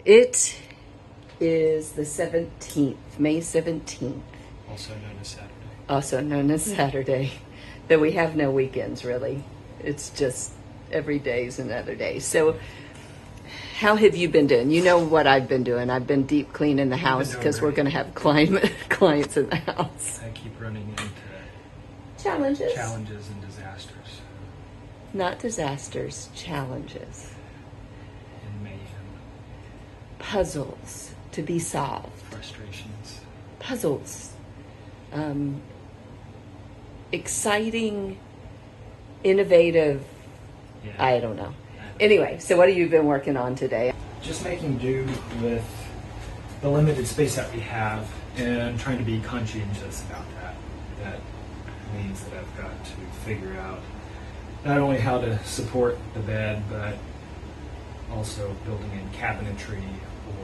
It is the 17th, May 17th. Also known as Saturday. Also known as Saturday. Though we have no weekends, really. It's just every day is another day. So how have you been doing? You know what I've been doing. I've been deep cleaning the house because we're going to have clients in the house. I keep running into Challenges. challenges and disasters Not disasters, challenges. and mayhem, Puzzles to be solved. frustrations. Puzzles. Exciting, innovative, Yeah. I don't know. Anyway, so what have you been working on today? Just making do with the limited space that we have and trying to be conscientious about that. That means that I've got to figure out not only how to support the bed, but also building in cabinetry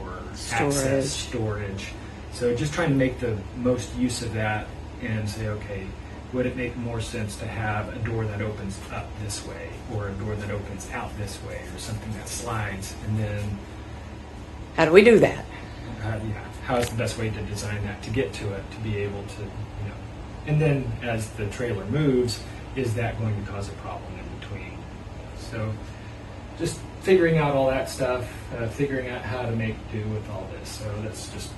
or access storage. So just trying to make the most use of that and say, okay, would it make more sense to have a door that opens up this way or a door that opens out this way or something that slides? And then How do we do that? how is the best way to design that to get to it, to be able to, and then as the trailer moves, is that going to cause a problem in between? So just figuring out all that stuff, figuring out how to make do with all this. So that's just,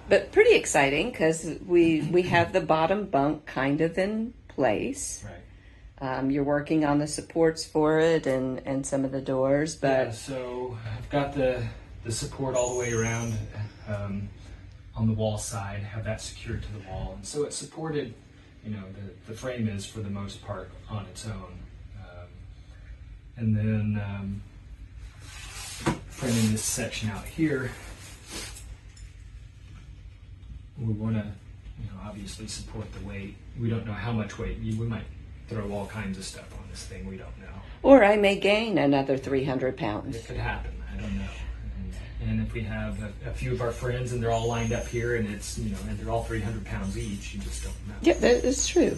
But pretty exciting because we have the bottom bunk kind of in place. right. You're working on the supports for it and some of the doors, but Yeah, so I've got the support all the way around on the wall side, have that secured to the wall. And so it's supported, the frame is for the most part on its own. And then framing this section out here, we want to, obviously support the weight. We don't know how much weight. We might throw all kinds of stuff on this thing. We don't know. or I may gain another 300 pounds. It could happen. I don't know. And if we have a few of our friends and they're all lined up here and it's, and they're all 300 pounds each, you just don't know. Yeah, that is true.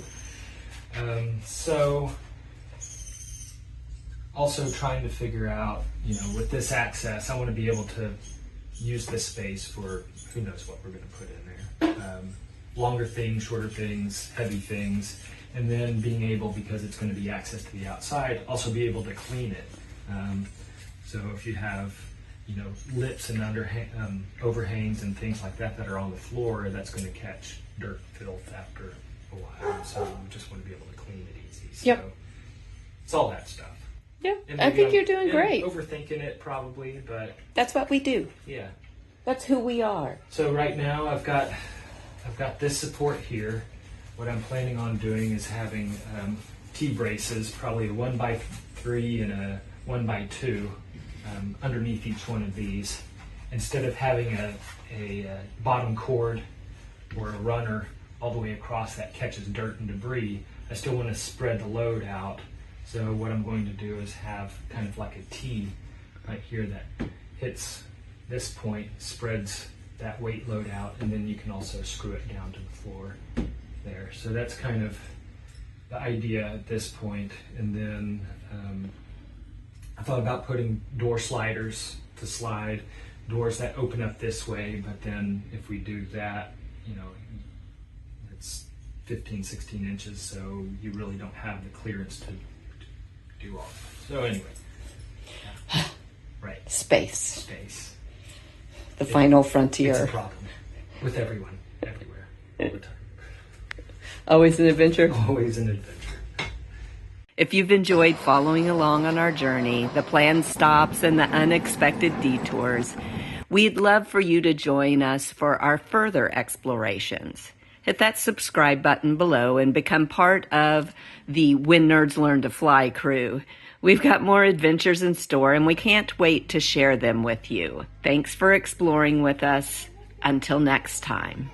So also trying to figure out, with this access, I want to be able to use this space for who knows what we're going to put in there. Longer things, shorter things, heavy things, and then being able, because it's going to be access to the outside, also be able to clean it. So if you have, lips and overhangs and things like that are on the floor, that's going to catch dirt, filth after a while. So we just want to be able to clean it easy. So Yep. it's all that stuff. Yeah, And I maybe think you're doing great. Overthinking it probably, but That's what we do. yeah. That's who we are. So right now I've got this support here. What I'm planning on doing is having T-braces, probably a 1x3 and a 1x2 underneath each one of these. Instead of having a bottom cord or a runner all the way across that catches dirt and debris, I still want to spread the load out. So what I'm going to do is have kind of like a T right here that hits this point, spreads that weight load out, and then you can also screw it down to the floor there. So that's kind of the idea at this point. And then I thought about putting door sliders to slide, doors that open up this way, but then if we do that, it's 15, 16 inches, so you really don't have the clearance to do all that. So anyway, right. Space. The Yeah. final It's a frontier. problem with everyone, everywhere, all the time. Always an adventure. Always an adventure. If you've enjoyed following along on our journey, the planned stops and the unexpected detours, we'd love for you to join us for our further explorations. Hit that subscribe button below and become part of the When Nerds Learn to Fly crew. We've got more adventures in store and we can't wait to share them with you. Thanks for exploring with us. Until next time.